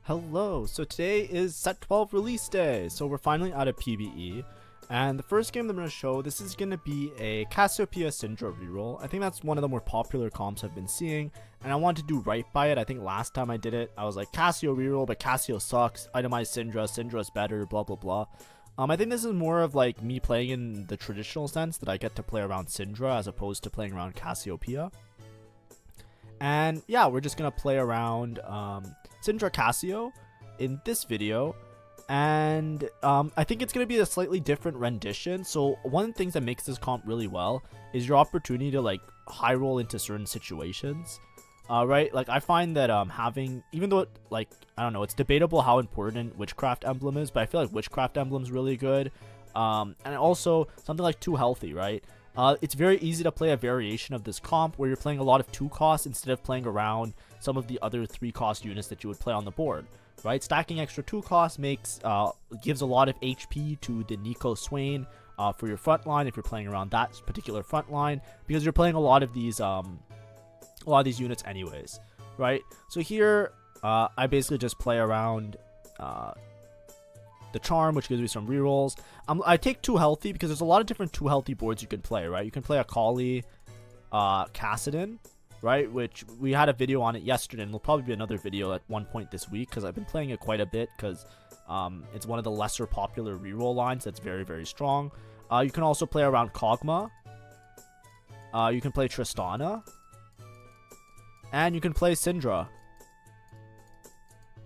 Hello, so today is set 12 release day, so we're finally out of PvE, and the first game that I'm going to show, this is going to be a Cassiopeia SYNDRA reroll. I think that's one of the more popular comps I've been seeing, and I want to do right by it. I think last time I did it, I was like, Cassio reroll, but Cassio sucks, itemize Syndra, Syndra's better, blah blah blah. I think this is more of like me playing in the traditional sense that I get to play around Syndra as opposed to playing around Cassiopeia. And yeah, we're just going to play around Syndra Cassio in this video, and I think it's going to be a slightly different rendition. So one of the things that makes this comp really well is your opportunity to like high roll into certain situations, right? Like I find that having, even though like I don't know, it's debatable how important Witchcraft Emblem is, but I feel like Witchcraft Emblem is really good, and also something like Too Healthy, right? It's very easy to play a variation of this comp where you're playing a lot of 2 costs instead of playing around some of the other 3 cost units that you would play on the board, right? Stacking extra 2 costs gives a lot of HP to the Nico Swain for your front line if you're playing around that particular front line, because you're playing a lot of these units anyways, right? So here I basically just play around the Charm, which gives me some rerolls. I take Too Healthy because there's a lot of different Too Healthy boards you can play, right? You can play Akali, Kassadin, right? Which we had a video on it yesterday, and there'll probably be another video at one point this week because I've been playing it quite a bit because it's one of the lesser popular reroll lines that's very, very strong. You can also play around Kog'Maw. You can play Tristana. And you can play Syndra.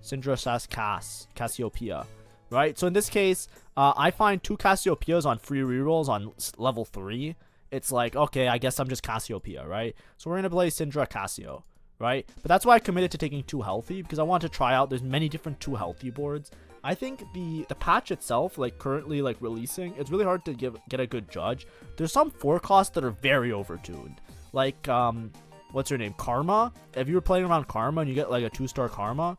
Syndra / Cassiopeia. Right, so in this case, I find 2 Cassiopeias on free rerolls on level 3. It's like, okay, I guess I'm just Cassiopeia, right? So we're going to play Syndra Cassio, right? But that's why I committed to taking 2 healthy, because I want to try out, there's many different 2 healthy boards. I think the patch itself, like currently like releasing, it's really hard to get a good judge. There's some 4 costs that are very overtuned. Like, what's her name? Karma? If you were playing around Karma and you get like a 2-star Karma,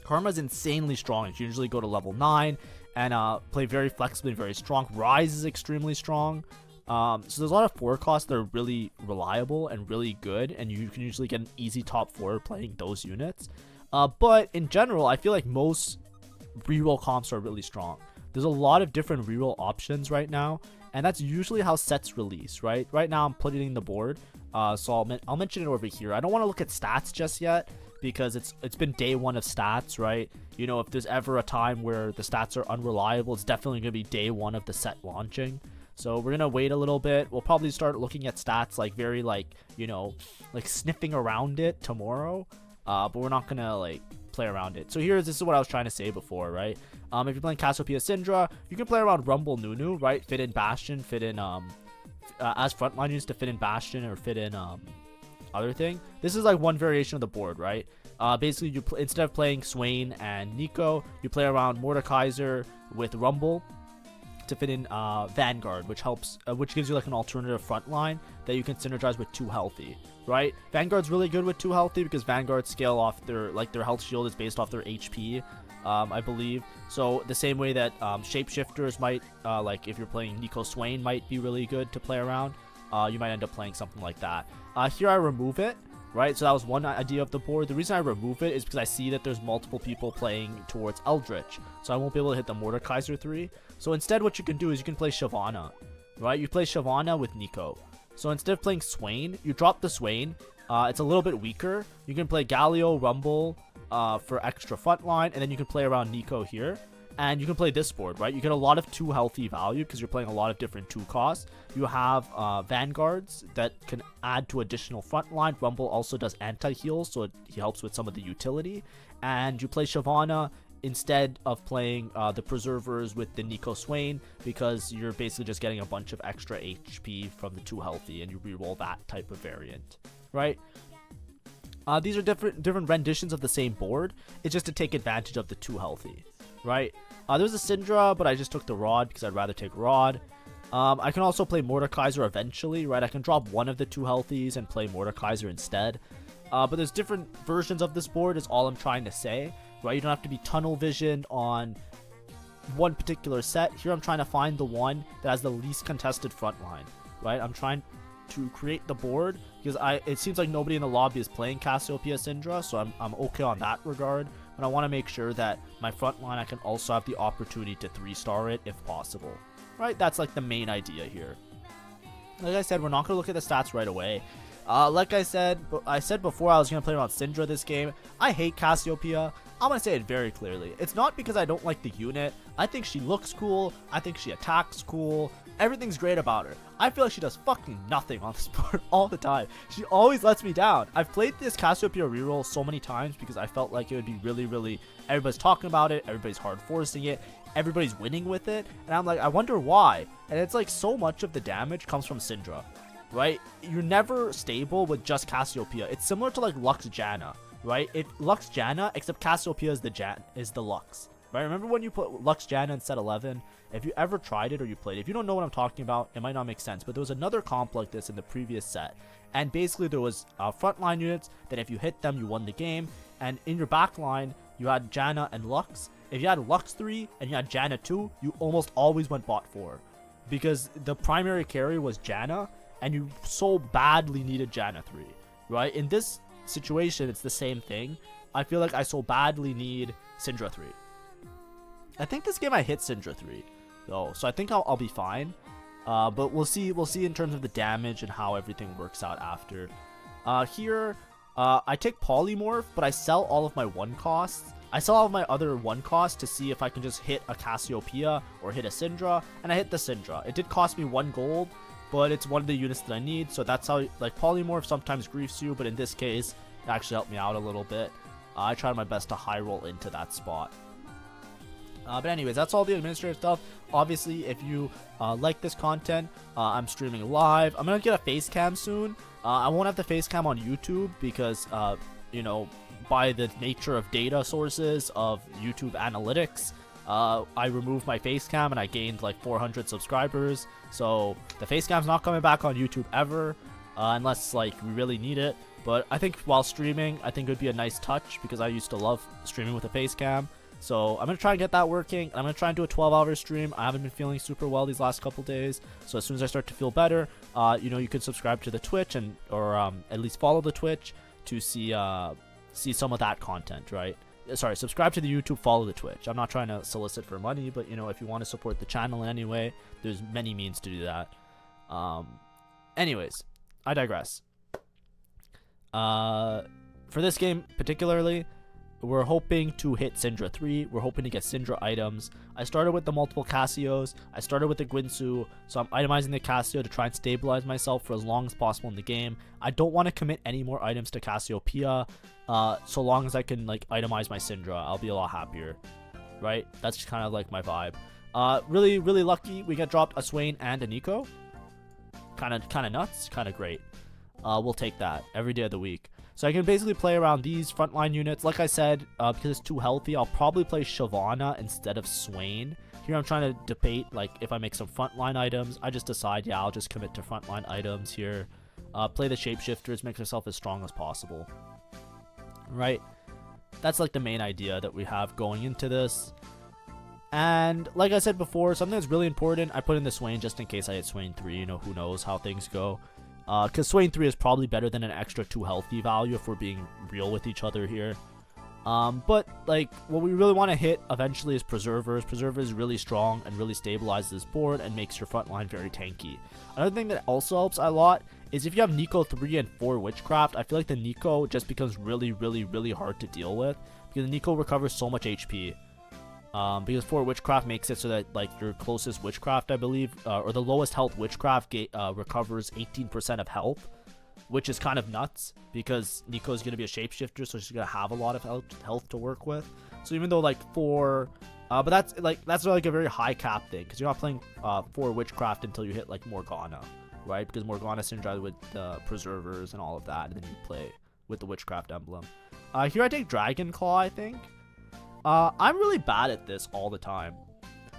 Karma's insanely strong. You can usually go to level 9 and play very flexibly and very strong. Rise is extremely strong. So there's a lot of 4 costs that are really reliable and really good, and you can usually get an easy top 4 playing those units. But in general, I feel like most reroll comps are really strong. There's a lot of different reroll options right now, and that's usually how sets release, right? Right now I'm putting in the board, so I'll mention it over here. I don't want to look at stats just yet, because it's been day 1 of stats, right? You know, if there's ever a time where the stats are unreliable, it's definitely going to be day 1 of the set launching. So we're going to wait a little bit. We'll probably start looking at stats like very like, you know, like sniffing around it tomorrow. But we're not going to like play around it. So this is what I was trying to say before, right? If you're playing Cassiopeia Syndra, you can play around Rumble Nunu, right? Fit in Bastion, fit in as frontline units to fit in Bastion or fit in other thing. This is like one variation of the board, right? Basically, instead of playing Swain and Nico, you play around Mordekaiser with Rumble to fit in Vanguard, which gives you like an alternative front line that you can synergize with 2 healthy, right? Vanguard's really good with 2 healthy because Vanguard scale off their health shield is based off their HP, I believe. So the same way that shapeshifters might, like if you're playing Nico Swain, might be really good to play around. You might end up playing something like that. Here I remove it, right? So that was one idea of the board. The reason I remove it is because I see that there's multiple people playing towards Eldritch, so I won't be able to hit the Mordekaiser 3. So instead what you can do is you can play Shyvana, right? You play Shyvana with Nico. So instead of playing Swain, you drop the Swain. It's a little bit weaker. You can play Galio, Rumble for extra front line, and then you can play around Nico here. And you can play this board, right? You get a lot of 2 healthy value because you're playing a lot of different 2 costs. You have Vanguards that can add to additional front line. Rumble also does anti-heal, so he helps with some of the utility. And you play Shyvana instead of playing the Preservers with the Nico Swain, because you're basically just getting a bunch of extra HP from the 2 healthy, and you reroll that type of variant, right? These are different renditions of the same board. It's just to take advantage of the 2 healthy. Right, there was a Syndra, but I just took the Rod because I'd rather take Rod. I can also play Mordekaiser eventually, right? I can drop one of the 2 healthies and play Mordekaiser instead. But there's different versions of this board is all I'm trying to say, right? You don't have to be tunnel visioned on one particular set. Here I'm trying to find the one that has the least contested front line, right? I'm trying to create the board because it seems like nobody in the lobby is playing Cassiopeia Syndra, so I'm okay on that regard. but I want to make sure that my front line, I can also have the opportunity to 3-star it if possible. Right? That's like the main idea here. Like I said, we're not going to look at the stats right away. Like I said before, I was going to play around Syndra this game. I hate Cassiopeia. I'm going to say it very clearly. It's not because I don't like the unit. I think she looks cool. I think she attacks cool. Everything's great about her. I feel like she does fucking nothing on this board all the time. She always lets me down. I've played this Cassiopeia reroll so many times because I felt like it would be really, everybody's talking about it, everybody's hard forcing it, everybody's winning with it, and I'm like, I wonder why. And it's like so much of the damage comes from Syndra, right? You're never stable with just Cassiopeia. It's similar to like Lux Janna, right? Lux Janna, except Cassiopeia is the Lux. Right? Remember when you put Lux Janna in set 11? If you ever tried it or you played it, if you don't know what I'm talking about, it might not make sense. But there was another comp like this in the previous set. And basically there was frontline units that if you hit them, you won the game. And in your backline, you had Janna and Lux. If you had Lux 3 and you had Janna 2, you almost always went bot 4. Because the primary carry was Janna, and you so badly needed Janna 3. Right? In this situation, it's the same thing. I feel like I so badly need Syndra 3. I think this game I hit Syndra 3 though, so I think I'll be fine. But we'll see in terms of the damage and how everything works out after. Here, I take Polymorph, but I sell all of my 1 costs. I sell all of my other 1 costs to see if I can just hit a Cassiopeia or hit a Syndra, and I hit the Syndra. It did cost me 1 gold, but it's one of the units that I need, so that's how, like, Polymorph sometimes griefs you, but in this case, it actually helped me out a little bit. I tried my best to high roll into that spot. But anyways, that's all the administrative stuff. Obviously, if you like this content, I'm streaming live. I'm going to get a face cam soon. I won't have the face cam on YouTube because, you know, by the nature of data sources of YouTube analytics, I removed my face cam and I gained like 400 subscribers. So the face cam's not coming back on YouTube ever, unless like we really need it. But I think while streaming, I think it would be a nice touch because I used to love streaming with a face cam. So I'm going to try and get that working. I'm going to try and do a 12-hour stream. I haven't been feeling super well these last couple days. So as soon as I start to feel better, you know, you can subscribe to the Twitch or at least follow the Twitch to see some of that content, right? Sorry, subscribe to the YouTube, follow the Twitch. I'm not trying to solicit for money, but, you know, if you want to support the channel in any way, there's many means to do that. Anyways, I digress. For this game particularly, we're hoping to hit Syndra 3. We're hoping to get Syndra items. I started with the multiple Cassios. I started with the Guinsoo. So I'm itemizing the Cassio to try and stabilize myself for as long as possible in the game. I don't want to commit any more items to Cassiopeia. So long as I can like itemize my Syndra, I'll be a lot happier. Right? That's just kind of like my vibe. Really lucky. We got dropped a Swain and a Nico. Kind of nuts. Kind of great. We'll take that every day of the week. So I can basically play around these frontline units. Like I said, because it's too healthy, I'll probably play Shyvana instead of Swain. Here I'm trying to debate, like, if I make some frontline items. I just decide, yeah, I'll just commit to frontline items here. Play the Shapeshifters, make myself as strong as possible. Right? That's, like, the main idea that we have going into this. And, like I said before, something that's really important, I put in the Swain just in case I hit Swain 3. You know, who knows how things go. Because Swain 3 is probably better than an extra 2 healthy value if we're being real with each other here. But, like, what we really want to hit eventually is Preservers. Preservers is really strong and really stabilizes this board and makes your front line very tanky. Another thing that also helps a lot is if you have Nico 3 and 4 Witchcraft, I feel like the Nico just becomes really hard to deal with. Because the Nico recovers so much HP. Because 4 Witchcraft makes it so that, like, your closest Witchcraft, I believe, or the lowest health Witchcraft recovers 18% of health, which is kind of nuts, because Nico is going to be a Shapeshifter, so she's going to have a lot of health to work with. So even though, like, 4... but that's like a very high cap thing, because you're not playing 4 Witchcraft until you hit, like, Morgana, right? Because Morgana synergizes with the Preservers and all of that, and then you play with the Witchcraft emblem. Here I take Dragon Claw, I think. I'm really bad at this all the time.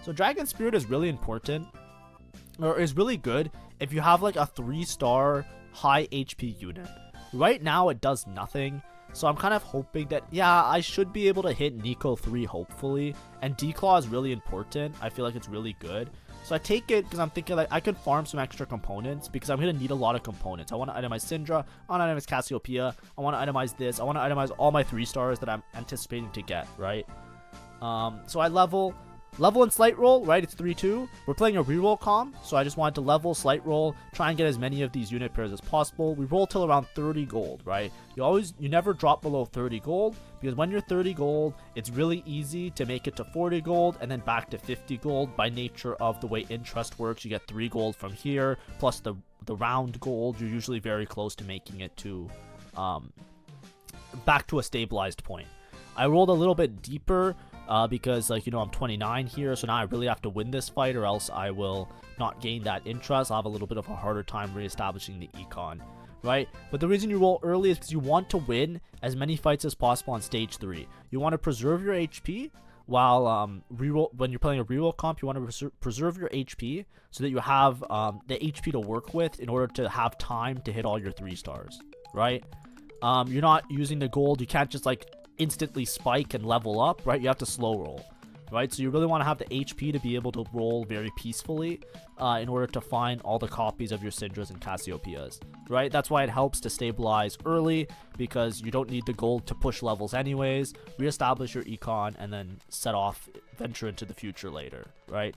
So Dragon Spirit is really important, or is really good if you have like a 3-star high HP unit. Right now it does nothing, so I'm kind of hoping that, yeah, I should be able to hit Nico 3 hopefully, and D-Claw is really important. I feel like it's really good. So I take it because I'm thinking like I could farm some extra components because I'm going to need a lot of components. I want to itemize Syndra, I want to itemize Cassiopeia, I want to itemize this, I want to itemize all my 3 stars that I'm anticipating to get, right? So I level in Slight Roll, right? It's 3-2. We're playing a reroll comp, so I just wanted to level Slight Roll, try and get as many of these unit pairs as possible. We roll till around 30 gold, right? You never drop below 30 gold, because when you're 30 gold, it's really easy to make it to 40 gold and then back to 50 gold. By nature of the way interest works, you get 3 gold from here, plus the round gold. You're usually very close to making it to back to a stabilized point. I rolled a little bit deeper, because like, you know, I'm 29 here, so now I really have to win this fight or else I will not gain that interest. I'll have a little bit of a harder time reestablishing the econ, right? But the reason you roll early is because you want to win as many fights as possible on stage 3. You want to preserve your HP while reroll. When you're playing a reroll comp, you want to preserve your HP so that you have the HP to work with in order to have time to hit all your 3 stars, right? You're not using the gold. You can't just like instantly spike and level up, right? You have to slow roll, right? So you really want to have the HP to be able to roll very peacefully in order to find all the copies of your Syndras and Cassiopeias, right? That's why it helps to stabilize early, because you don't need the gold to push levels anyways. Reestablish your econ and then set off, venture into the future later, right?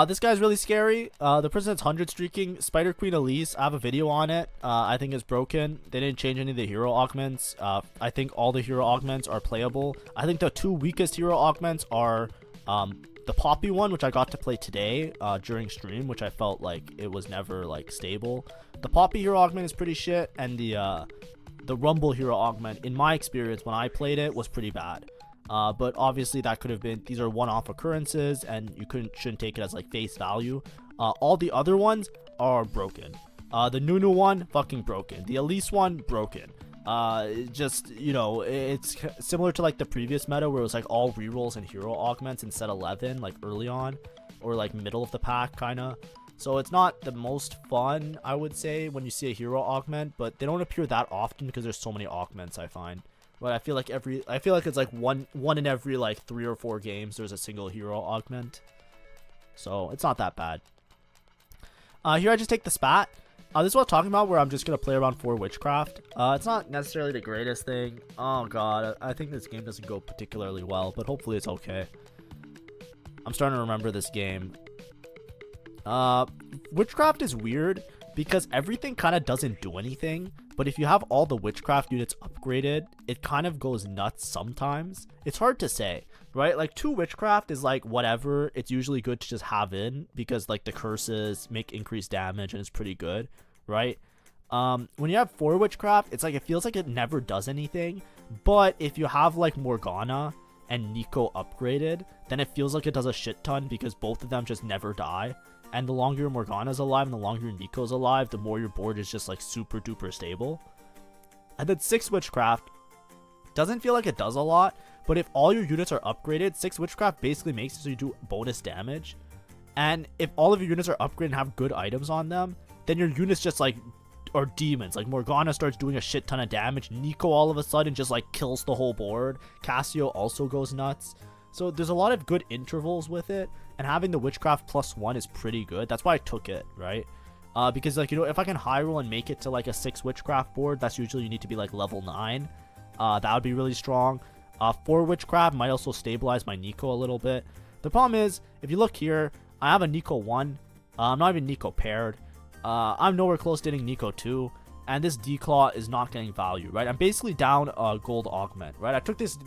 This guy's really scary. The person that's 100 streaking, Spider Queen Elise, I have a video on it. I think it's broken. They didn't change any of the hero augments. I think all the hero augments are playable. I think the 2 weakest hero augments are the Poppy one, which I got to play today during stream, which I felt like it was never like stable. The Poppy hero augment is pretty shit, and the Rumble hero augment, in my experience when I played it, was pretty bad. But obviously that could have been, these are one-off occurrences and you shouldn't take it as like face value. All the other ones are broken. The Nunu one, fucking broken. The Elise one, broken. Just, you know, it's similar to like the previous meta where it was like all rerolls and hero augments in set 11, like early on, or like middle of the pack kind of. So it's not the most fun, I would say, when you see a hero augment, but they don't appear that often because there's so many augments, I find. But I feel like it's like one in every like 3 or 4 games there's a single hero augment. So it's not that bad. Here I just take the spat. This is what I'm talking about, where I'm just gonna play around 4 witchcraft. It's not necessarily the greatest thing. Oh god, I think this game doesn't go particularly well, but hopefully it's okay. I'm starting to remember this game. Witchcraft is weird because everything kind of doesn't do anything, but if you have all the witchcraft units upgraded, it kind of goes nuts sometimes. It's hard to say, right? Like 2 witchcraft is like whatever. It's usually good to just have in because like the curses make increased damage and it's pretty good, right? When you have 4 witchcraft, it's like it feels like it never does anything, but if you have like Morgana and Nico upgraded, then it feels like it does a shit ton because both of them just never die. And the longer your Morgana's alive and the longer your Nico's alive, the more your board is just like super duper stable. And then 6 witchcraft doesn't feel like it does a lot, but if all your units are upgraded, 6 witchcraft basically makes it so you do bonus damage. And if all of your units are upgraded and have good items on them, then your units just like are demons. Like Morgana starts doing a shit ton of damage. Nico all of a sudden just like kills the whole board. Cassio also goes nuts. So there's a lot of good intervals with it, and having the witchcraft +1 is pretty good. That's why I took it, right? Because like, you know, if I can high roll and make it to like a 6 witchcraft board, that's usually you need to be like level 9. That would be really strong. 4 witchcraft might also stabilize my Nico a little bit. The problem is, if you look here, I have a Nico 1. I'm not even Nico paired. I'm nowhere close to getting Nico 2. And this Declaw is not getting value, right? I'm basically down a gold augment, right? I took this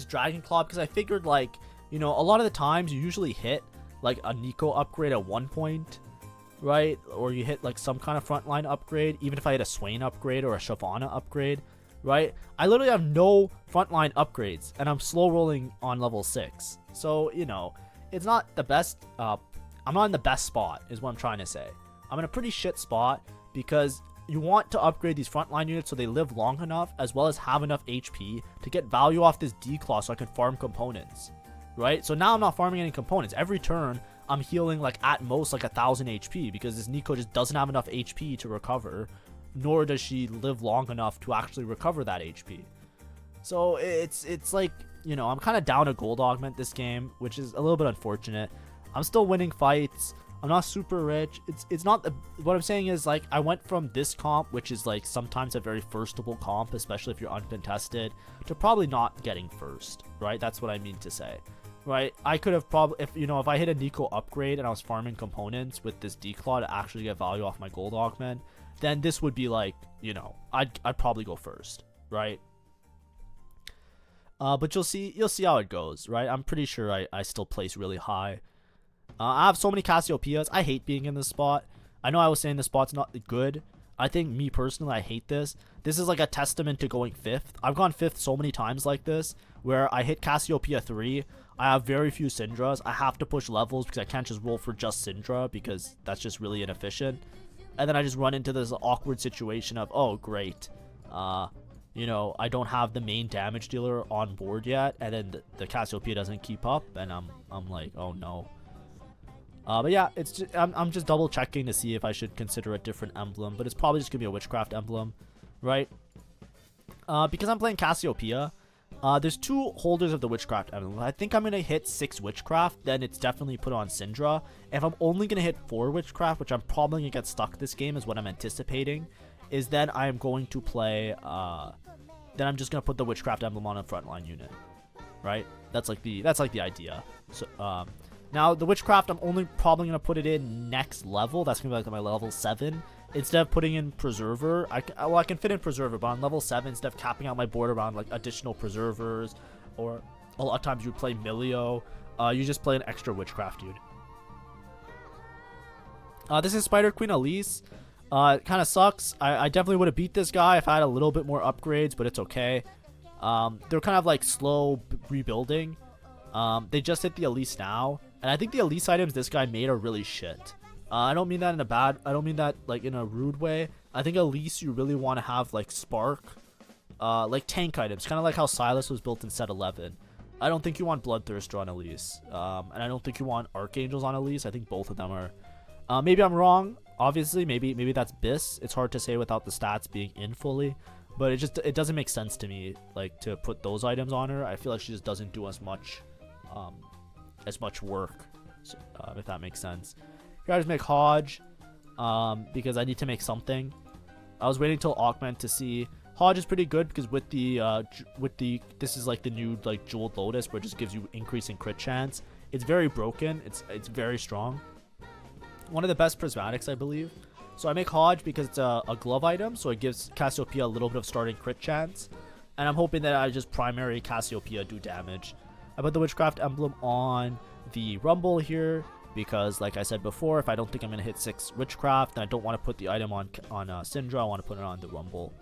Dragon Claw because I figured, like, you know, a lot of the times you usually hit like a Nico upgrade at one point, right? Or you hit like some kind of frontline upgrade, even if I hit a Swain upgrade or a Shyvana upgrade, right? I literally have no frontline upgrades and I'm slow rolling on level 6. So, you know, it's not the best. I'm not in the best spot is what I'm trying to say. I'm in a pretty shit spot because you want to upgrade these frontline units so they live long enough, as well as have enough HP to get value off this D-Claw so I can farm components, right? So now I'm not farming any components. Every turn, I'm healing like at most like 1,000 HP because this Nico just doesn't have enough HP to recover, nor does she live long enough to actually recover that HP. So it's like you know, I'm kind of down a gold augment this game, which is a little bit unfortunate. I'm still winning fights. I'm not super rich. It's not what I'm saying is, like, I went from this comp, which is like sometimes a very firstable comp, especially if you're uncontested, to probably not getting first, right? That's what I mean to say, right? I could have probably, if I hit a Nico upgrade and I was farming components with this declaw to actually get value off my gold augment, then this would be like, I'd probably go first, right? But you'll see how it goes, right? I'm pretty sure I still place really high. I have so many Cassiopeias. I hate being in this spot. I know I was saying this spot's not good. I think, me personally, I hate this. This is like a testament to going 5th. I've gone 5th so many times like this, where I hit Cassiopeia 3. I have very few Syndras. I have to push levels because I can't just roll for just Syndra, because that's just really inefficient. And then I just run into this awkward situation of, oh, great. I don't have the main damage dealer on board yet, and then the Cassiopeia doesn't keep up, and I'm like, oh no. But yeah, I'm just double checking to see if I should consider a different emblem, but it's probably just gonna be a witchcraft emblem, right? Because I'm playing Cassiopeia, there's 2 holders of the witchcraft emblem. I think I'm gonna hit 6 witchcraft, then it's definitely put on Syndra. If I'm only gonna hit 4 witchcraft, which I'm probably gonna get stuck this game, is what I'm anticipating, is then I am going to play. Then I'm just gonna put the witchcraft emblem on a frontline unit, right? That's like the idea. So now the witchcraft, I'm only probably gonna put it in next level. That's gonna be like my level 7. Instead of putting in preserver, I can fit in preserver, but on level 7, instead of capping out my board around like additional preservers, or a lot of times you play Milio, you just play an extra witchcraft dude. This is Spider Queen Elise. It kind of sucks. I definitely would have beat this guy if I had a little bit more upgrades, but it's okay. They're kind of like slow rebuilding. They just hit the Elise now, and I think the Elise items this guy made are really shit. I don't mean that I don't mean that like in a rude way. I think Elise, you really want to have like Spark, like tank items, kind of like how Silas was built in set 11. I don't think you want Bloodthirster on Elise, and I don't think you want Archangels on Elise. I think both of them are. Maybe I'm wrong. Obviously, maybe that's BIS. It's hard to say without the stats being in fully, but it doesn't make sense to me, like, to put those items on her. I feel like she just doesn't do as much work, so, if that makes sense. Here I just make Hodge, because I need to make something. I was waiting till Augment to see. Hodge is pretty good because with the this is like the new like Jeweled Lotus, where it just gives you increasing crit chance. It's very broken. It's very strong. One of the best prismatics, I believe. So I make Hodge because it's a glove item, so it gives Cassiopeia a little bit of starting crit chance. And I'm hoping that I just primary Cassiopeia do damage. I put the Witchcraft emblem on the Rumble here because, like I said before, if I don't think I'm going to hit 6 Witchcraft, then I don't want to put the item on Syndra. I want to put it on the Rumble.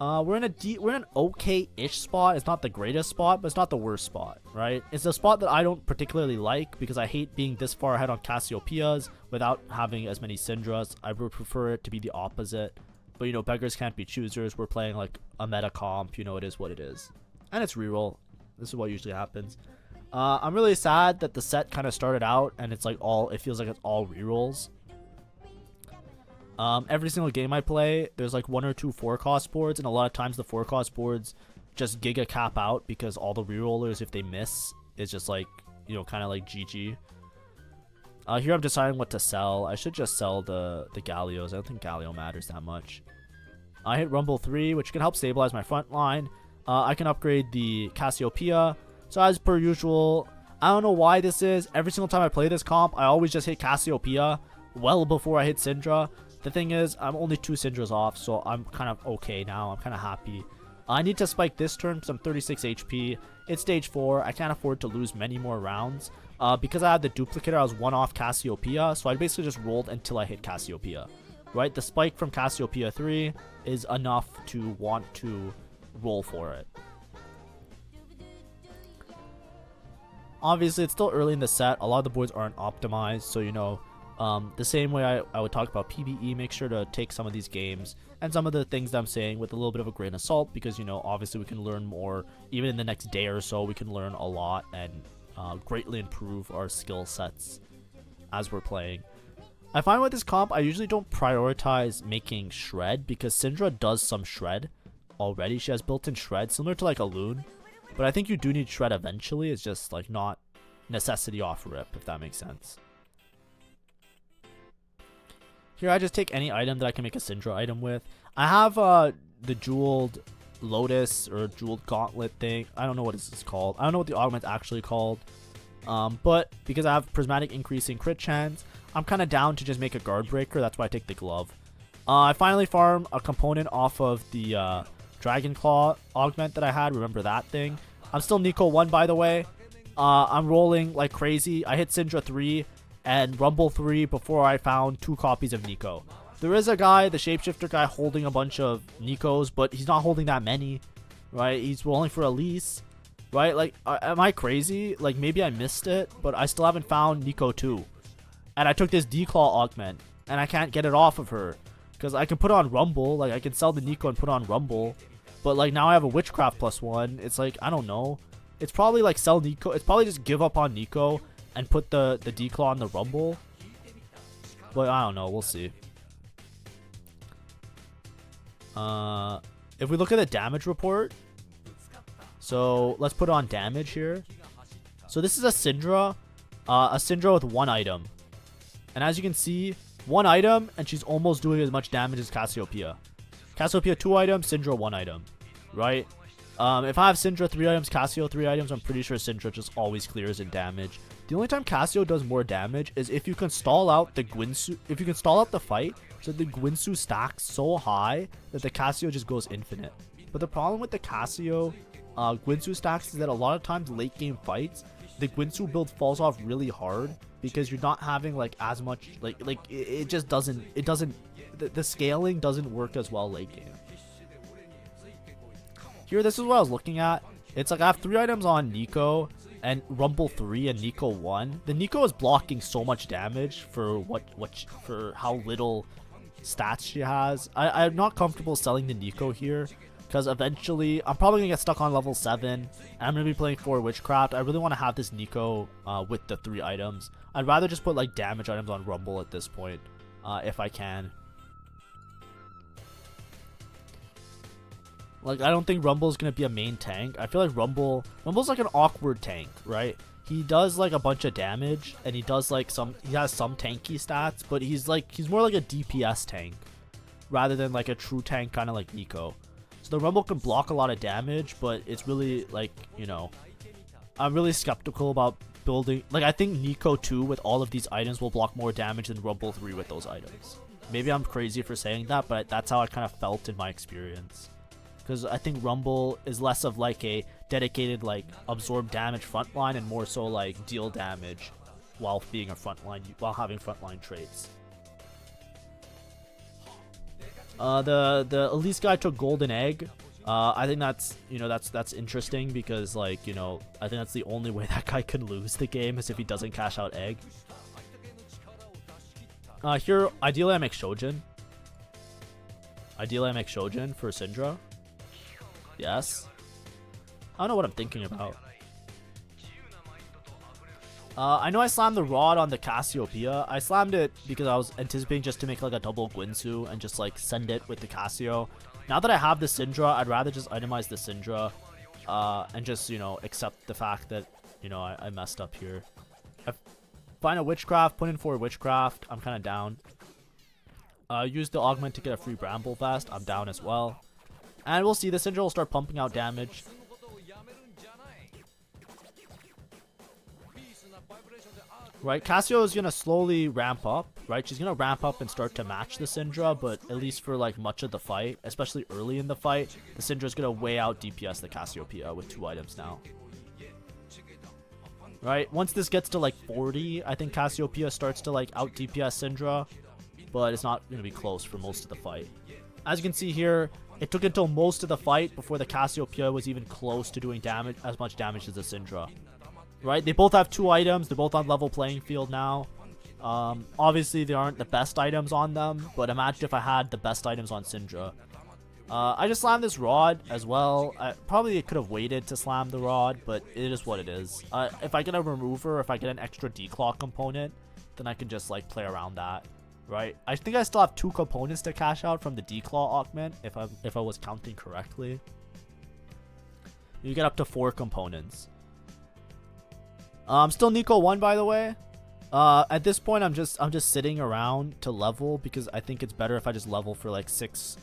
We're in an okay-ish spot. It's not the greatest spot, but it's not the worst spot, right? It's a spot that I don't particularly like because I hate being this far ahead on Cassiopeias without having as many Syndras. I would prefer it to be the opposite. But, you know, beggars can't be choosers. We're playing, like, a meta comp. You know, it is what it is. And it's reroll. This is what usually happens. I'm really sad that the set kind of started out and it's, like, it feels like it's all rerolls. Every single game I play, there's like 1 or 2 4-cost boards, and a lot of times the 4-cost boards just giga cap out because all the rerollers, if they miss, is just like, you know, kind of like GG. Here I'm deciding what to sell. I should just sell the Gallios. I don't think Gallio matters that much. I hit Rumble 3, which can help stabilize my front line. I can upgrade the Cassiopeia. So as per usual, I don't know why this is. Every single time I play this comp, I always just hit Cassiopeia well before I hit Syndra. The thing is, I'm only 2 Syndras off, so I'm kind of okay now. I'm kind of happy. I need to spike this turn because I'm 36 HP. It's stage 4. I can't afford to lose many more rounds. Because I had the duplicator, I was 1 off Cassiopeia, so I basically just rolled until I hit Cassiopeia. Right? The spike from Cassiopeia 3 is enough to want to roll for it. Obviously, it's still early in the set. A lot of the boards aren't optimized, so, you know, the same way I would talk about PvE, make sure to take some of these games and some of the things that I'm saying with a little bit of a grain of salt, because, you know, obviously we can learn more. Even in the next day or so, we can learn a lot and greatly improve our skill sets as we're playing. I find with this comp, I usually don't prioritize making shred because Syndra does some shred. already. She has built-in shred, similar to like a Loon. But I think you do need shred eventually. It's just like not necessity off rip, if that makes sense. Here I just take any item that I can make a Syndra item with. I have the jeweled Lotus or jeweled Gauntlet thing. I don't know what this is called. I don't know what the augment's actually called. But because I have prismatic increasing crit chance, I'm kind of down to just make a guard breaker. That's why I take the glove. I finally farm a component off of the Dragon Claw augment that I had. Remember that thing? I'm still Nico 1, by the way. I'm rolling like crazy. I hit Syndra 3 and Rumble 3 before I found 2 copies of Nico. There is a guy, the shapeshifter guy, holding a bunch of Nikos, but he's not holding that many, right? He's rolling for Elise, right? Like, am I crazy? Like, maybe I missed it, but I still haven't found Nico 2. And I took this D-Claw augment, and I can't get it off of her. Because I can put on Rumble, like, I can sell the Nico and put on Rumble. But, like, now I have a Witchcraft +1. It's like, I don't know. It's probably, like, sell Nico. It's probably just give up on Nico and put the D-Claw on the Rumble. But, I don't know. We'll see. If we look at the damage report, so let's put on damage here. So this is a Syndra with 1 item, and as you can see, 1 item, and she's almost doing as much damage as Cassiopeia. Cassiopeia 2 items, Syndra 1 item, right? If I have Syndra 3 items, Cassio 3 items, I'm pretty sure Syndra just always clears in damage. The only time Cassio does more damage is if you can stall out the Gwynsu, if you can stall out the fight, so the Gwynsu stacks so high that the Cassio just goes infinite. But the problem with the Cassio Gwynsu stacks is that a lot of times late game fights, the Gwynsu build falls off really hard because you're not having like as much it just doesn't, the scaling doesn't work as well late game. Here, this is what I was looking at. It's like I have 3 items on Nico and Rumble 3 and Nico 1. The Nico is blocking so much damage for for how little stats she has. I'm not comfortable selling the Nico here because eventually I'm probably gonna get stuck on level 7 and I'm gonna be playing 4 Witchcraft. I really want to have this Nico with the 3 items. I'd rather just put like damage items on Rumble at this point if I can. Like, I don't think Rumble's gonna be a main tank. I feel like Rumble's like an awkward tank, right? He does like a bunch of damage and he does like he has some tanky stats, but he's more like a DPS tank rather than like a true tank, kind of like Nico. So the Rumble can block a lot of damage, but it's really like, you know, I'm really skeptical about building. Like, I think Nico 2 with all of these items will block more damage than Rumble 3 with those items. Maybe I'm crazy for saying that, but that's how I kind of felt in my experience. Because I think Rumble is less of like a dedicated like absorb damage frontline and more so like deal damage while being a frontline, while having frontline traits. The Elise guy took Golden Egg. I think that's, you know, that's interesting because, like, you know, I think that's the only way that guy can lose the game is if he doesn't cash out Egg. Here, ideally I make Shojin. Ideally I make Shojin for Syndra. Yes. I don't know what I'm thinking about. I know I slammed the Rod on the Cassiopeia. I slammed it because I was anticipating just to make like a double Gwynsu and just like send it with the Cassio. Now that I have the Syndra, I'd rather just itemize the Syndra and just, you know, accept the fact that, you know, I messed up here. I find a Witchcraft, put in 4 Witchcraft. I'm kind of down. Use the Augment to get a free Bramble Vest. I'm down as well. And we'll see, the Syndra will start pumping out damage. Right, Cassio is going to slowly ramp up, right? She's going to ramp up and start to match the Syndra, but at least for like much of the fight, especially early in the fight, the Syndra is going to way out DPS the Cassiopeia with 2 items now. Right, once this gets to like 40, I think Cassiopeia starts to like out DPS Syndra, but it's not going to be close for most of the fight. As you can see here, it took until most of the fight before the Cassiopeia was even close to doing damage, as much damage as the Syndra. Right? They both have 2 items. They're both on level playing field now. Obviously, they aren't the best items on them, but imagine if I had the best items on Syndra. I just slammed this Rod as well. I probably could have waited to slam the Rod, but it is what it is. If I get a remover, if I get an extra D-Claw component, then I can just like play around that. right? I think I still have 2 components to cash out from the Declaw augment, if I was counting correctly. You get up to 4 components. Still Nico 1, by the way. At this point, I'm just sitting around to level because I think it's better if I just level for like 6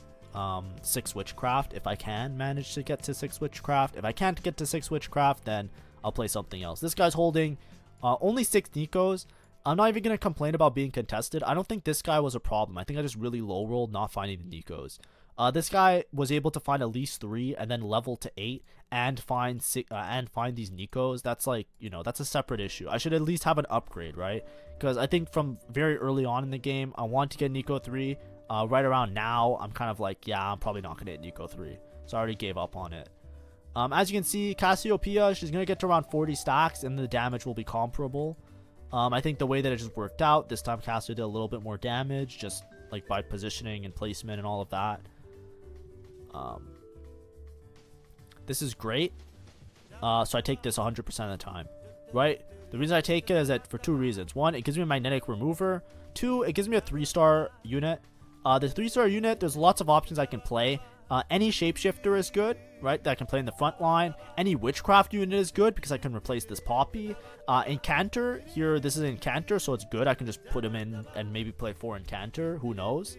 witchcraft if I can manage to get to 6 witchcraft. If I can't get to 6 witchcraft, then I'll play something else. This guy's holding only 6 Nikos. I'm not even gonna complain about being contested. I don't think this guy was a problem. I think I just really low rolled not finding the Nikos. This guy was able to find at least 3 and then level to 8 and find these Nikos. That's like, you know, that's a separate issue. I should at least have an upgrade, right? Because I think from very early on in the game, I want to get Nico 3. Right around now, I'm kind of like, yeah, I'm probably not going to hit Nico 3. So I already gave up on it. As you can see, Cassiopeia, she's going to get to around 40 stacks and the damage will be comparable. I think the way that it just worked out, this time Cassio did a little bit more damage, just like by positioning and placement and all of that. This is great. So I take this 100% of the time, right? The reason I take it is that for 2 reasons. 1, it gives me a magnetic remover. 2, it gives me a 3-star unit. The 3-star unit, there's lots of options I can play. Any shapeshifter is good, right? That I can play in the front line. Any witchcraft unit is good because I can replace this Poppy. Incantor, here, this is Incantor, so it's good. I can just put him in and maybe play 4 Incantor. Who knows?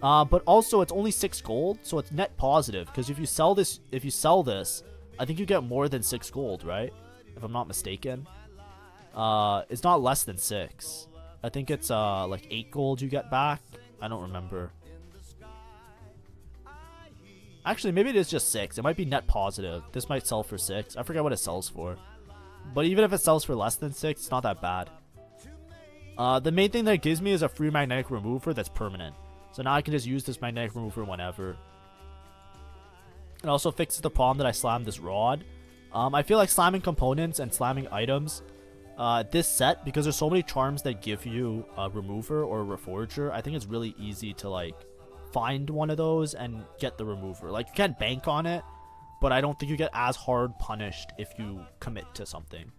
But also, it's only 6 gold, so it's net positive. Because if you sell this, I think you get more than 6 gold, right? If I'm not mistaken. It's not less than 6. I think it's like 8 gold you get back. I don't remember. Actually, maybe it is just 6. It might be net positive. This might sell for 6. I forget what it sells for. But even if it sells for less than 6, it's not that bad. The main thing that it gives me is a free magnetic remover that's permanent. So now I can just use this magnetic remover whenever. It also fixes the problem that I slammed this rod. I feel like slamming components and slamming items, this set, because there's so many charms that give you a remover or a reforger, I think it's really easy to like find one of those and get the remover. Like, you can't bank on it, but I don't think you get as hard punished if you commit to something.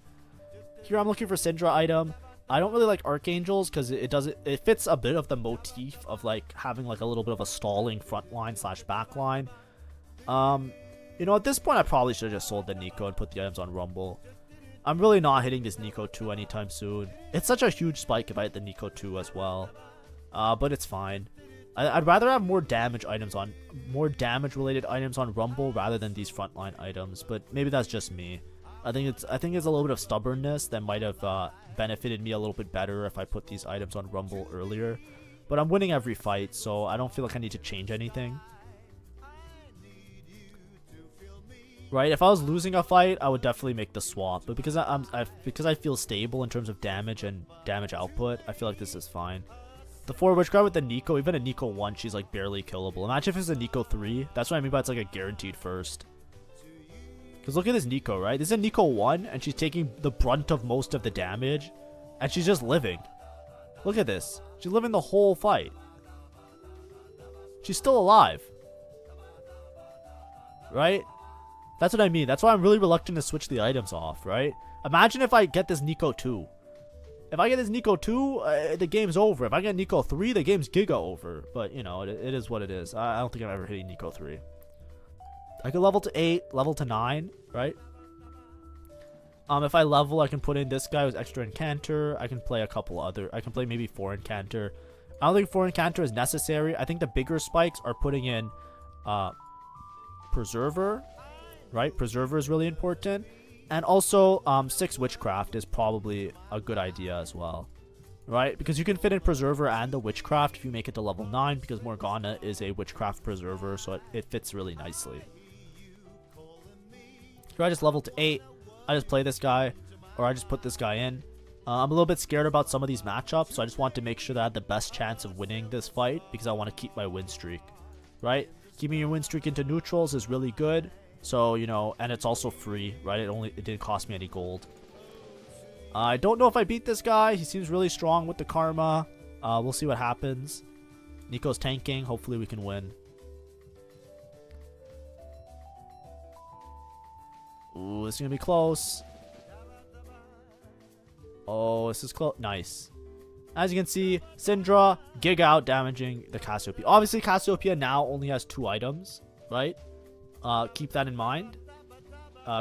Here I'm looking for SYNDRA item. I don't really like Archangels because it fits a bit of the motif of like having like a little bit of a stalling front line / back line. You know, at this point I probably should have just sold the Nico and put the items on Rumble. I'm really not hitting this Nico 2 anytime soon. It's such a huge spike if I hit the Nico 2 as well. But it's fine. I'd rather have more damage related items on Rumble rather than these frontline items, but maybe that's just me. I think it's a little bit of stubbornness that might have benefited me a little bit better if I put these items on Rumble earlier. But I'm winning every fight, so I don't feel like I need to change anything. Right, if I was losing a fight, I would definitely make the swap. But because I feel stable in terms of damage and damage output, I feel like this is fine. The 4 witchcraft with the Nico, even a Nico 1, she's like barely killable. Imagine if it's a Nico 3. That's what I mean by it's like a guaranteed first. Because look at this Nico, right? This is a Nico 1, and she's taking the brunt of most of the damage. And she's just living. Look at this. She's living the whole fight. She's still alive. Right? That's what I mean. That's why I'm really reluctant to switch the items off, right? Imagine if I get this Nico 2. If I get this Nico 2, the game's over. If I get Nico 3, the game's giga over. But, you know, it is what it is. I don't think I'm ever hitting Nico 3. I could level to 8, level to 9, right? If I level, I can put in this guy with extra Incantor. I can play a couple other. I can play maybe 4 Incantor. I don't think 4 Incantor is necessary. I think the bigger spikes are putting in Preserver, right? Preserver is really important. And also, 6 Witchcraft is probably a good idea as well, right? Because you can fit in Preserver and the Witchcraft if you make it to level 9, because Morgana is a Witchcraft Preserver, so it fits really nicely. Here I just level to 8. I just play this guy, or I just put this guy in. I'm a little bit scared about some of these matchups, so I just want to make sure that I have the best chance of winning this fight, because I want to keep my win streak, right? Keeping your win streak into neutrals is really good. So, you know, and it's also free, right? It didn't cost me any gold. I don't know if I beat this guy. He seems really strong with the Karma. We'll see what happens. Nico's tanking. Hopefully we can win. Ooh, this is going to be close. Oh, this is close. Nice. As you can see, Syndra, Gig out, damaging the Cassiopeia. Obviously, Cassiopeia now only has 2 items, right? Keep that in mind.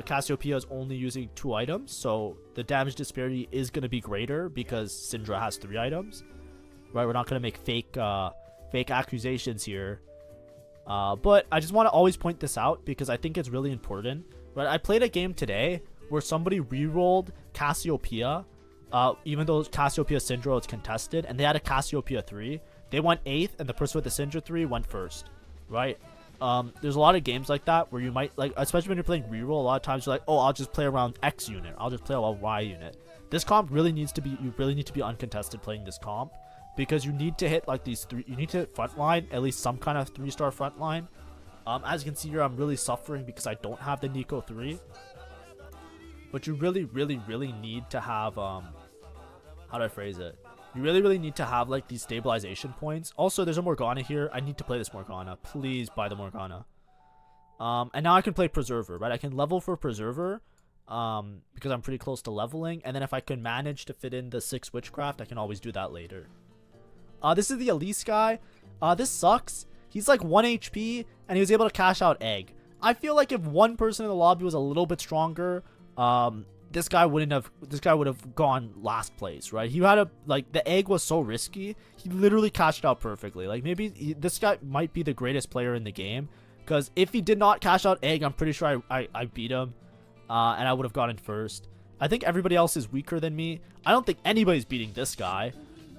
Cassiopeia is only using 2 items, so the damage disparity is going to be greater because Syndra has 3 items, right? We're not going to make fake accusations here. But I just want to always point this out because I think it's really important, right? I played a game today where somebody re-rolled Cassiopeia, even though Cassiopeia Syndra was contested, and they had a Cassiopeia 3. They went 8th, and the person with the Syndra 3 went 1st, right? There's a lot of games like that where you might, like, especially when you're playing reroll, a lot of times you're like, oh, I'll just play around X unit, I'll just play around Y unit. This comp really needs to be, you really need to be uncontested playing this comp, because you need to hit like these 3, you need to hit frontline, at least some kind of 3-star frontline. As you can see here, I'm really suffering because I don't have the Nico 3. But you really need to have, how do I phrase it? You really need to have like these stabilization points. Also, there's a Morgana here. I need to play this Morgana. Please buy the Morgana. And now I can play Preserver, right? I can level for Preserver, because I'm pretty close to leveling. And then if I can manage to fit in the 6 Witchcraft, I can always do that later. This is the Elise guy. This sucks. He's like 1 HP, and he was able to cash out Egg. I feel like if one person in the lobby was a little bit stronger, this guy would have gone last place, right? He had the Egg was so risky. He literally cashed out perfectly. Like, maybe this guy might be the greatest player in the game, because if he did not cash out Egg, I'm pretty sure I beat him, and I would have gotten first. I think everybody else is weaker than me. I don't think anybody's beating this guy.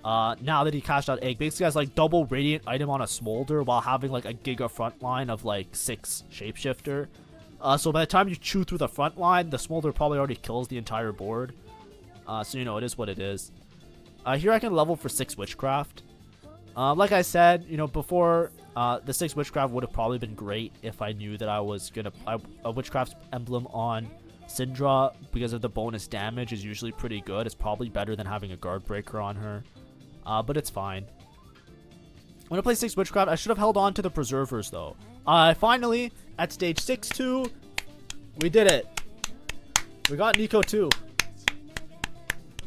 Now that he cashed out Egg, basically has like double radiant item on a smolder while having like a giga front line of like 6 shapeshifter. So by the time you chew through the front line, the smolder probably already kills the entire board. So you know, it is what it is. Here I can level for 6 Witchcraft. Like I said, you know, before, the 6 Witchcraft would have probably been great if I knew that I was gonna a Witchcraft emblem on Syndra, because of the bonus damage is usually pretty good. It's probably better than having a guard breaker on her. But it's fine. I'm gonna play 6 Witchcraft. I should have held on to the Preservers though. Finally, at stage 6-2, we did it. We got Nico 2.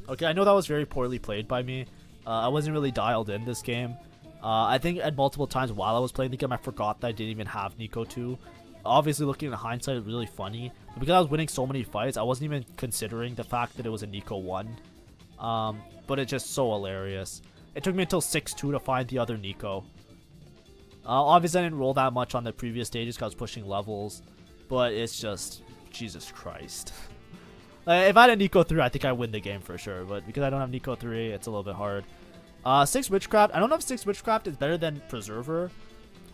Okay, I know that was very poorly played by me. I wasn't really dialed in this game. I think at multiple times while I was playing the game, I forgot that I didn't even have Nico 2. Obviously, looking in hindsight, it's really funny. But because I was winning so many fights, I wasn't even considering the fact that it was a Nico 1. But it's just so hilarious. It took me until 6-2 to find the other Nico. Obviously, I didn't roll that much on the previous stages because I was pushing levels. But it's just, Jesus Christ. If I had a Nico 3, I think I win the game for sure. But because I don't have Nico 3, it's a little bit hard. 6 Witchcraft. I don't know if 6 Witchcraft is better than Preserver.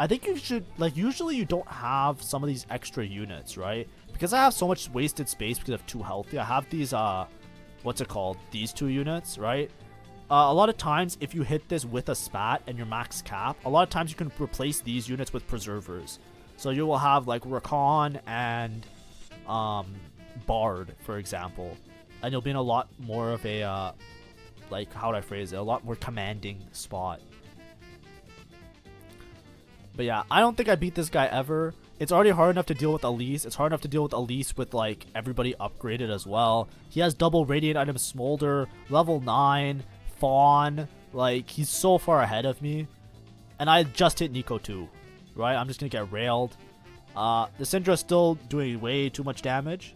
I think you should, like, usually you don't have some of these extra units, right? Because I have so much wasted space because of 2 healthy. I have these, what's it called? These 2 units, right? A lot of times, if you hit this with a spat and your max cap, a lot of times you can replace these units with Preservers. So you will have, like, Rakan and, Bard, for example. And you'll be in a lot more of a, like, how would I phrase it? A lot more commanding spot. But yeah, I don't think I beat this guy ever. It's already hard enough to deal with Elise. It's hard enough to deal with Elise with, like, everybody upgraded as well. He has double radiant item Smolder, level 9, Fawn. Like, he's so far ahead of me. And I just hit Nico 2, right? I'm just gonna get railed. The Syndra's still doing way too much damage.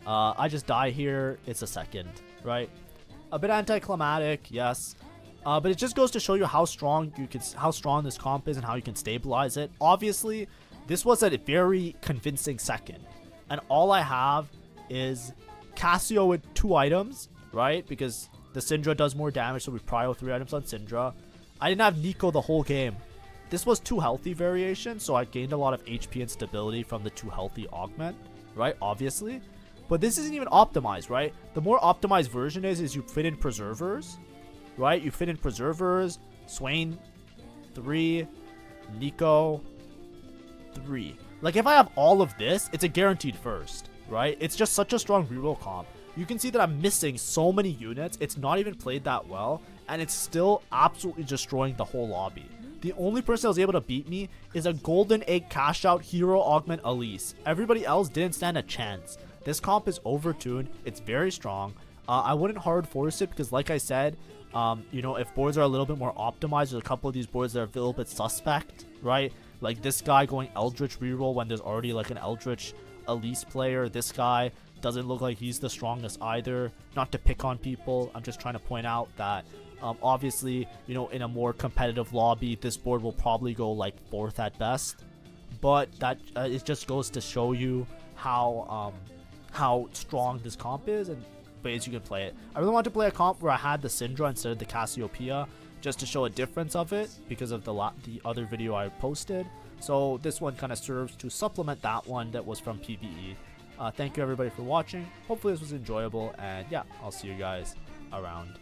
I just die here. It's a second, right? A bit anticlimactic, yes. But it just goes to show you how strong this comp is and how you can stabilize it. Obviously, this was a very convincing second. And all I have is Cassio with 2 items, right? Because the Syndra does more damage, so we prio 3 items on Syndra. I didn't have Nico the whole game. This was 2 healthy variation, so I gained a lot of HP and stability from the 2 healthy augment, right? Obviously. But this isn't even optimized, right? The more optimized version is you fit in Preservers, right? You fit in Preservers, Swain 3, Nico 3. Like, if I have all of this, it's a guaranteed first, right? It's just such a strong reroll comp. You can see that I'm missing so many units. It's not even played that well, and it's still absolutely destroying the whole lobby. The only person that was able to beat me is a golden egg cash out hero augment Elise. Everybody else didn't stand a chance. This comp is overtuned. It's very strong. I wouldn't hard force it because, like I said, You know, if boards are a little bit more optimized, there's a couple of these boards that are a little bit suspect, right? Like this guy going Eldritch reroll when there's already like an Eldritch Elise player. This guy doesn't look like he's the strongest either. Not to pick on people, I'm just trying to point out that obviously, you know, in a more competitive lobby, this board will probably go like 4th at best. But that it just goes to show you how strong this comp is and ways you can play it. I really wanted to play a comp where I had the Syndra instead of the Cassiopeia, just to show a difference of it because of the other video I posted. So this one kind of serves to supplement that one that was from PvE. Thank you everybody for watching. Hopefully this was enjoyable, and yeah, I'll see you guys around.